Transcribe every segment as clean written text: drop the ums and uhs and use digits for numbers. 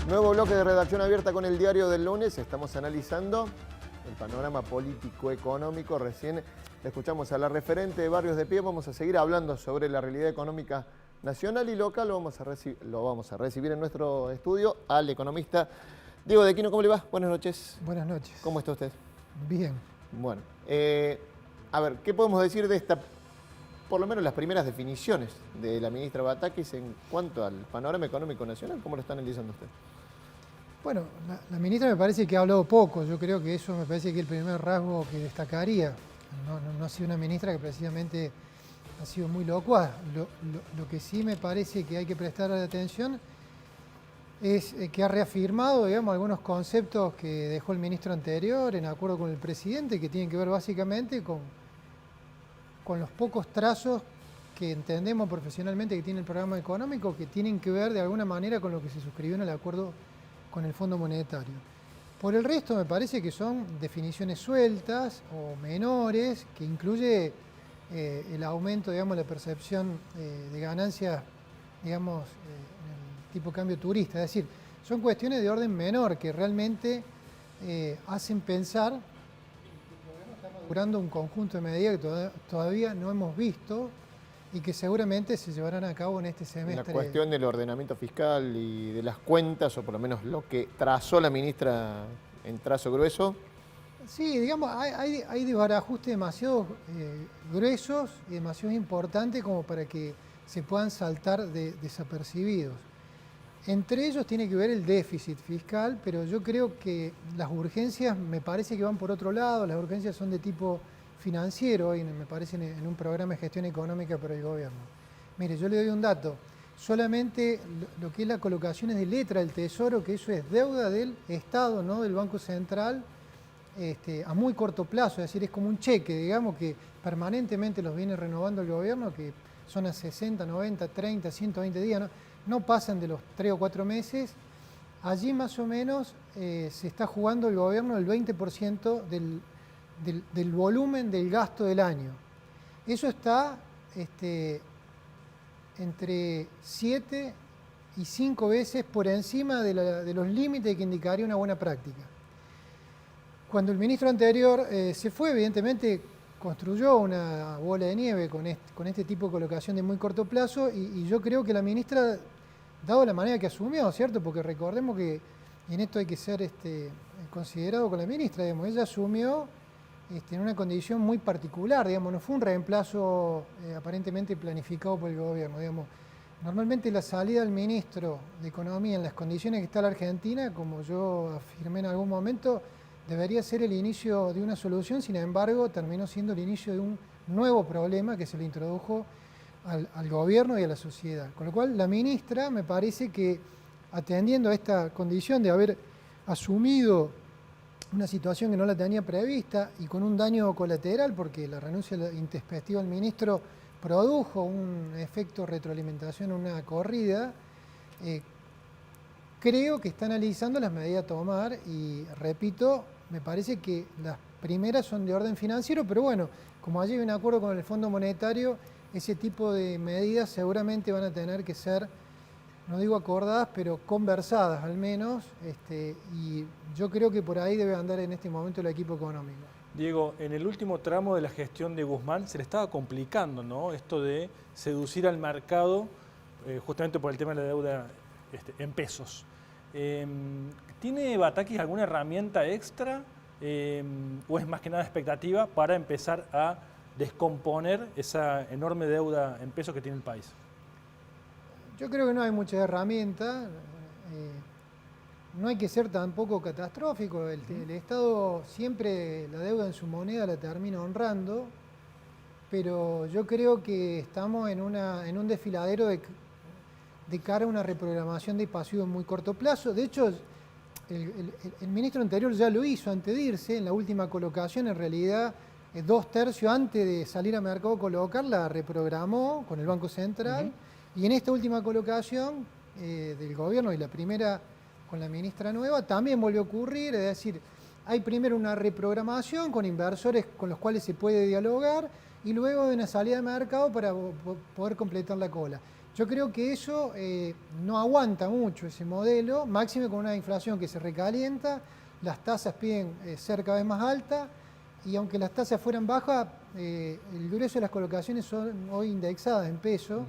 Nuevo bloque de redacción abierta con el diario del lunes. Estamos analizando el panorama político-económico. Recién escuchamos a la referente de Barrios de Pie. Vamos a seguir hablando sobre la realidad económica nacional y local. Lo vamos a recibir en nuestro estudio al economista Diego de Aquino. ¿Cómo le va? Buenas noches. Buenas noches. ¿Cómo está usted? Bien. Bueno, a ver, ¿qué podemos decir de esta, por lo menos las primeras definiciones de la ministra Batakis en cuanto al panorama económico nacional? ¿Cómo lo está analizando usted? Bueno, la ministra me parece que ha hablado poco. Yo creo que eso me parece que es el primer rasgo que destacaría. No ha sido una ministra que precisamente ha sido muy locuaz. Lo que sí me parece que hay que prestar atención es que ha reafirmado, digamos, algunos conceptos que dejó el ministro anterior en acuerdo con el presidente, que tienen que ver básicamente con los pocos trazos que entendemos profesionalmente que tiene el programa económico, que tienen que ver de alguna manera con lo que se suscribió en el acuerdo con el Fondo Monetario. Por el resto me parece que son definiciones sueltas o menores, que incluye el aumento, digamos, la percepción de ganancias, digamos, en el tipo de cambio turista. Es decir, son cuestiones de orden menor que realmente hacen pensar que el gobierno está madurando un conjunto de medidas que todavía no hemos visto y que seguramente se llevarán a cabo en este semestre. La cuestión del ordenamiento fiscal y de las cuentas, o por lo menos lo que trazó la ministra en trazo grueso. Sí, digamos, hay desbarajustes demasiado gruesos y demasiado importantes como para que se puedan saltar desapercibidos. Entre ellos tiene que ver el déficit fiscal, pero yo creo que las urgencias me parece que van por otro lado. Las urgencias son de tipo financiero y me parece en un programa de gestión económica para el gobierno. Mire, yo le doy un dato. Solamente lo que es la colocación de letra del Tesoro, que eso es deuda del Estado, no del Banco Central, a muy corto plazo, es decir, es como un cheque, digamos, que permanentemente los viene renovando el gobierno, que son a 60, 90, 30, 120 días, no pasan de los 3 o 4 meses. Allí más o menos se está jugando el gobierno el 20% del volumen del gasto del año. Eso está entre 7 y 5 veces por encima de los límites que indicaría una buena práctica. Cuando el ministro anterior se fue, evidentemente construyó una bola de nieve con este tipo de colocación de muy corto plazo y yo creo que la ministra, dado la manera que asumió, ¿cierto? Porque recordemos que en esto hay que ser considerado con la ministra, digamos, ella asumió en una condición muy particular, digamos, no fue un reemplazo aparentemente planificado por el gobierno, digamos. Normalmente la salida del ministro de Economía en las condiciones que está la Argentina, como yo afirmé en algún momento, debería ser el inicio de una solución. Sin embargo, terminó siendo el inicio de un nuevo problema que se le introdujo al gobierno y a la sociedad. Con lo cual, la ministra me parece que, atendiendo a esta condición de haber asumido una situación que no la tenía prevista y con un daño colateral, porque la renuncia intempestiva del ministro produjo un efecto retroalimentación, una corrida, creo que está analizando las medidas a tomar y, repito, me parece que las primeras son de orden financiero, pero bueno, como allí hay un acuerdo con el Fondo Monetario, ese tipo de medidas seguramente van a tener que ser, no digo acordadas, pero conversadas al menos, y yo creo que por ahí debe andar en este momento el equipo económico. Diego, en el último tramo de la gestión de Guzmán se le estaba complicando, ¿no?, esto de seducir al mercado, justamente por el tema de la deuda en pesos. ¿Tiene Batakis alguna herramienta extra o es más que nada expectativa para empezar a descomponer esa enorme deuda en pesos que tiene el país? Yo creo que no hay muchas herramientas, no hay que ser tampoco catastrófico. El Estado siempre la deuda en su moneda la termina honrando, pero yo creo que estamos en un desfiladero de cara a una reprogramación de pasivos en muy corto plazo. De hecho, el ministro anterior ya lo hizo antes de irse, en la última colocación, en realidad 2/3 antes de salir a mercado a colocar, la reprogramó con el Banco Central. Y en esta última colocación del gobierno y la primera con la ministra nueva también volvió a ocurrir, es decir, hay primero una reprogramación con inversores con los cuales se puede dialogar y luego de una salida de mercado para poder completar la cola. Yo creo que eso no aguanta mucho ese modelo, máxime con una inflación que se recalienta, las tasas piden ser cada vez más altas, y aunque las tasas fueran bajas, el grueso de las colocaciones son hoy indexadas en peso,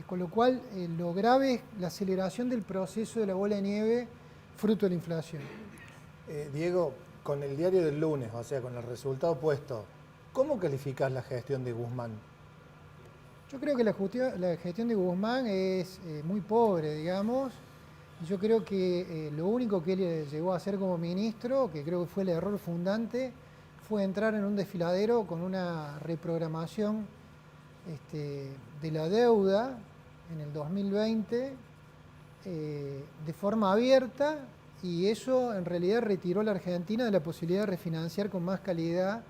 con lo cual lo grave es la aceleración del proceso de la bola de nieve fruto de la inflación. Diego, con el diario del lunes, o sea, con el resultado puesto, ¿cómo calificás la gestión de Guzmán? Yo creo que la gestión de Guzmán es muy pobre, digamos. Yo creo que lo único que él llegó a hacer como ministro, que creo que fue el error fundante, fue entrar en un desfiladero con una reprogramación de la deuda en el 2020 de forma abierta, y eso en realidad retiró a la Argentina de la posibilidad de refinanciar con más calidad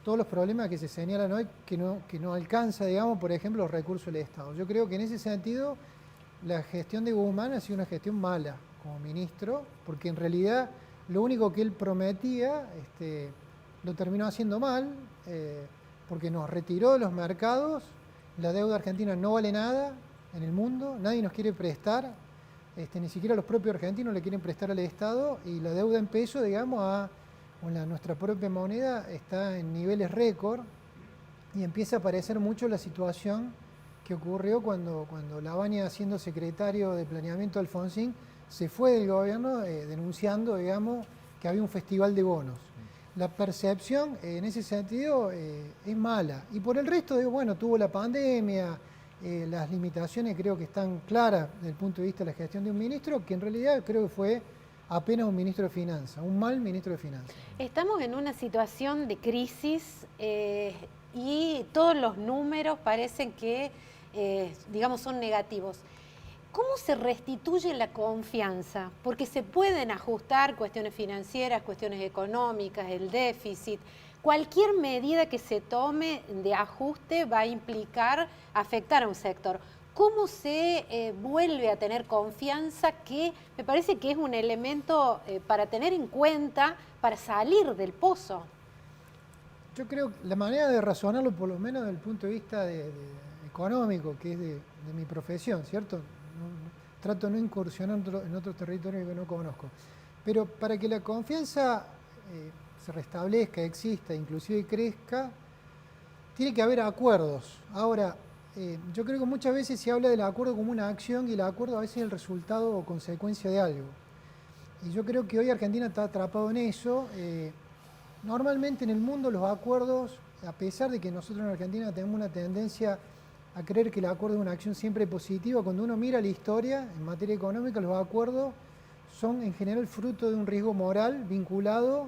todos los problemas que se señalan hoy que no alcanza, digamos, por ejemplo, los recursos del Estado. Yo creo que en ese sentido la gestión de Guzmán ha sido una gestión mala como ministro, porque en realidad lo único que él prometía lo terminó haciendo mal, porque nos retiró de los mercados, la deuda argentina no vale nada en el mundo, nadie nos quiere prestar, ni siquiera los propios argentinos le quieren prestar al Estado, y la deuda en peso, digamos, nuestra propia moneda está en niveles récord, y empieza a aparecer mucho la situación que ocurrió cuando Lavagna, siendo secretario de Planeamiento de Alfonsín, se fue del gobierno denunciando, digamos, que había un festival de bonos. La percepción en ese sentido es mala. Y por el resto, bueno, tuvo la pandemia, las limitaciones creo que están claras desde el punto de vista de la gestión de un ministro, que en realidad creo que fue apenas un ministro de Finanzas, un mal ministro de Finanzas. Estamos en una situación de crisis y todos los números parecen que, digamos, son negativos. ¿Cómo se restituye la confianza? Porque se pueden ajustar cuestiones financieras, cuestiones económicas, el déficit. Cualquier medida que se tome de ajuste va a implicar afectar a un sector. ¿Cómo se vuelve a tener confianza? Que me parece que es un elemento para tener en cuenta para salir del pozo. Yo creo que la manera de razonarlo, por lo menos desde el punto de vista económico, que es de mi profesión, ¿cierto? Trato de no incursionar en otros territorios que no conozco. Pero para que la confianza se restablezca, exista, inclusive crezca, tiene que haber acuerdos. Ahora, yo creo que muchas veces se habla del acuerdo como una acción, y el acuerdo a veces es el resultado o consecuencia de algo. Y yo creo que hoy Argentina está atrapado en eso. Normalmente en el mundo los acuerdos, a pesar de que nosotros en Argentina tenemos una tendencia a creer que el acuerdo es una acción siempre positiva, cuando uno mira la historia en materia económica, los acuerdos son en general fruto de un riesgo moral vinculado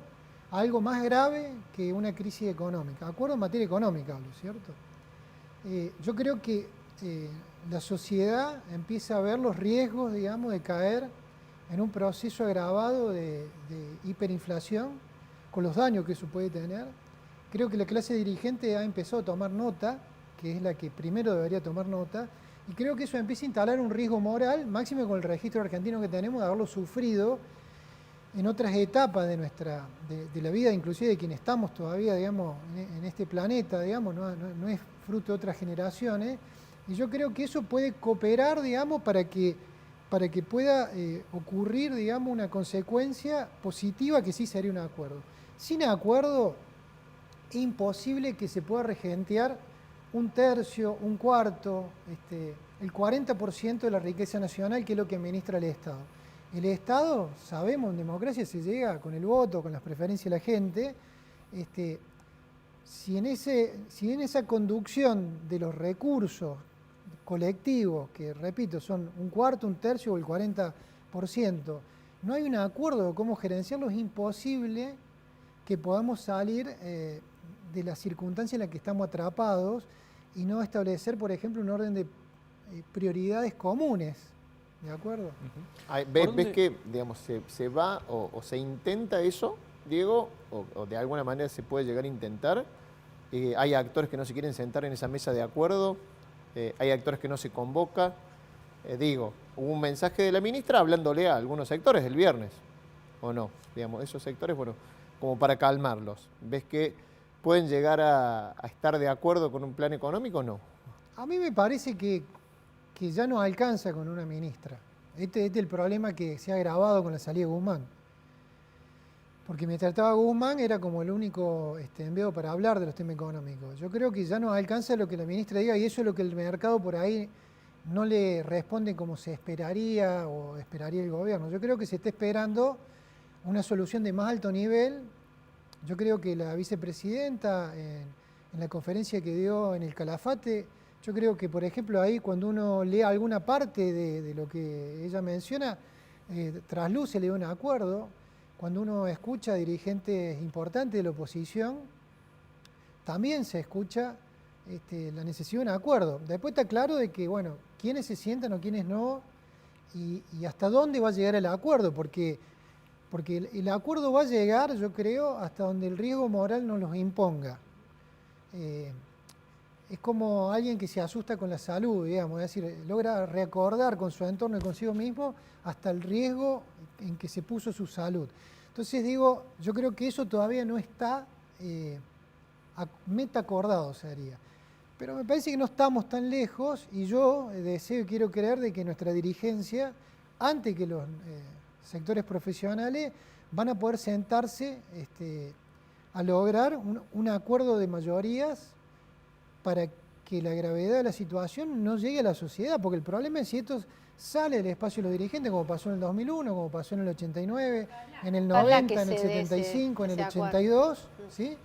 a algo más grave que una crisis económica. Acuerdo en materia económica, hablo, ¿cierto? Yo creo que la sociedad empieza a ver los riesgos, digamos, de caer en un proceso agravado de hiperinflación, con los daños que eso puede tener. Creo que la clase dirigente ha empezado a tomar nota, que es la que primero debería tomar nota, y creo que eso empieza a instalar un riesgo moral, máximo con el registro argentino que tenemos, de haberlo sufrido en otras etapas de la vida, inclusive de quienes estamos todavía, digamos, en este planeta, digamos, no es fruto de otras generaciones, y yo creo que eso puede cooperar, digamos, para que pueda ocurrir, digamos, una consecuencia positiva, que sí sería un acuerdo. Sin acuerdo es imposible que se pueda regentear un tercio, un cuarto, el 40% de la riqueza nacional, que es lo que administra el Estado. El Estado, sabemos, en democracia se llega con el voto, con las preferencias de la gente. Si en esa conducción de los recursos colectivos, que repito, son un cuarto, un tercio o el 40%, no hay un acuerdo de cómo gerenciarlo, es imposible que podamos salir de la circunstancia en la que estamos atrapados y no establecer, por ejemplo, un orden de prioridades comunes. ¿De acuerdo? ¿Ves que, digamos, se va o se intenta eso, Diego? O de alguna manera se puede llegar a intentar. Hay actores que no se quieren sentar en esa mesa de acuerdo. Hay actores que no se convoca. Hubo un mensaje de la ministra hablándole a algunos sectores el viernes, ¿o no? Digamos, esos sectores, bueno, como para calmarlos. ¿Ves que pueden llegar a estar de acuerdo con un plan económico o no? A mí me parece que ya no alcanza con una ministra. Este es el problema que se ha agravado con la salida de Guzmán. Porque mientras estaba Guzmán era como el único enviado para hablar de los temas económicos. Yo creo que ya no alcanza lo que la ministra diga y eso es lo que el mercado por ahí no le responde como se esperaría o esperaría el gobierno. Yo creo que se está esperando una solución de más alto nivel. Yo creo que la vicepresidenta en la conferencia que dio en el Calafate, yo creo que, por ejemplo, ahí cuando uno lee alguna parte de lo que ella menciona, trasluce, le da un acuerdo. Cuando uno escucha a dirigentes importantes de la oposición, también se escucha la necesidad de un acuerdo. Después está claro de que, bueno, quiénes se sientan o quiénes no, y hasta dónde va a llegar el acuerdo, porque el acuerdo va a llegar, yo creo, hasta donde el riesgo moral nos los imponga. Es como alguien que se asusta con la salud, digamos, es decir, logra recordar con su entorno y consigo mismo hasta el riesgo en que se puso su salud. Entonces digo, yo creo que eso todavía no está meta acordado, sería. Pero me parece que no estamos tan lejos y yo deseo y quiero creer de que nuestra dirigencia, antes que los sectores profesionales, van a poder sentarse a lograr un acuerdo de mayorías para que la gravedad de la situación no llegue a la sociedad, porque el problema es si esto sale del espacio de los dirigentes, como pasó en el 2001, como pasó en el 89, en el 90, en el 75, en el 82, ¿sí?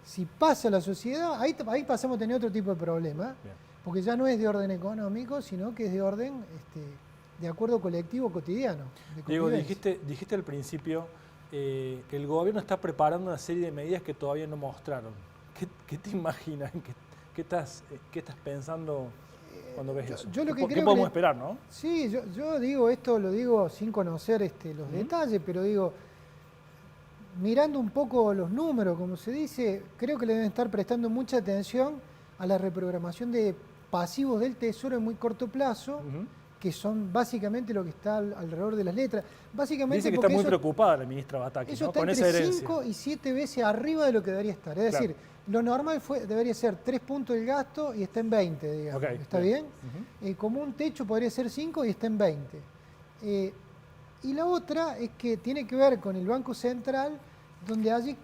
Si pasa a la sociedad, ahí pasamos a tener otro tipo de problema, porque ya no es de orden económico, sino que es de orden de acuerdo colectivo cotidiano. Diego, dijiste al principio que el gobierno está preparando una serie de medidas que todavía no mostraron. ¿Qué te imaginas? ¿Qué estás pensando cuando ves eso? ¿Qué podemos esperar, no? Sí, yo digo esto, lo digo sin conocer los detalles, pero digo, mirando un poco los números, como se dice, creo que le deben estar prestando mucha atención a la reprogramación de pasivos del Tesoro en muy corto plazo, que son básicamente lo que está alrededor de las letras. Básicamente dice que está muy preocupada la ministra Batakis, eso ¿no? está Con entre esa herencia. 5 y 7 veces arriba de lo que debería estar. Es decir, lo normal debería ser 3 puntos el gasto y está en 20, digamos. Okay, ¿Está bien? Como un techo podría ser 5 y está en 20. Y la otra es que tiene que ver con el Banco Central, donde allí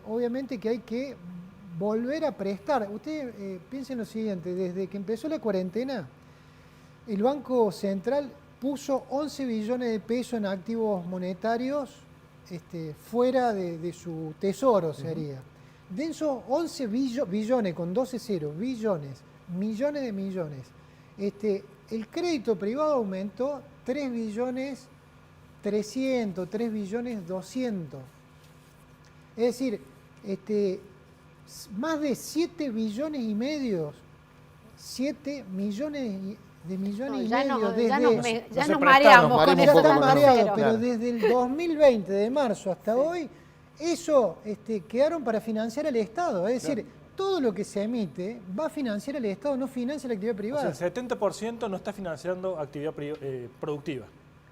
obviamente que hay que volver a prestar. Ustedes piensen lo siguiente, desde que empezó la cuarentena, el Banco Central puso 11 billones de pesos en activos monetarios fuera de su tesoro, sería. De esos 11 billones, con 12 ceros, billones, millones de millones, el crédito privado aumentó 3 billones 300, 3 billones 200. Es decir, más de 7 billones y medio, 7 millones de millones y medio. Ya nos mareamos con ya eso. está mareado, Cero. pero desde el 2020, de marzo hasta hoy, eso quedaron para financiar al Estado. Es decir, todo lo que se emite va a financiar al Estado, no financia la actividad privada. O sea, el 70% no está financiando actividad productiva.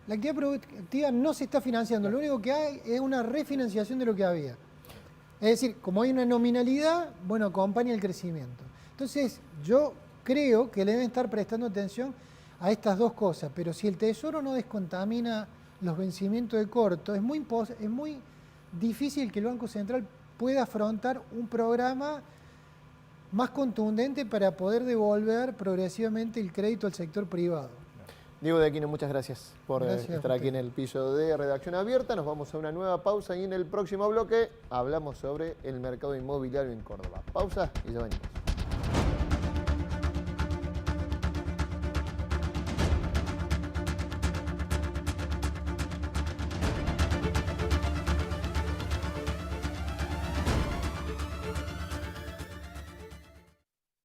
La actividad productiva no se está financiando, lo único que hay es una refinanciación de lo que había. Es decir, como hay una nominalidad, bueno, acompaña el crecimiento. Entonces, yo creo que le deben estar prestando atención a estas dos cosas, pero si el Tesoro no descontamina los vencimientos de corto, es muy difícil que el Banco Central pueda afrontar un programa más contundente para poder devolver progresivamente el crédito al sector privado. Diego de Aquino, muchas gracias por Gracias estar aquí en el piso de Redacción Abierta. Nos vamos a una nueva pausa y en el próximo bloque hablamos sobre el mercado inmobiliario en Córdoba. Pausa y ya venimos.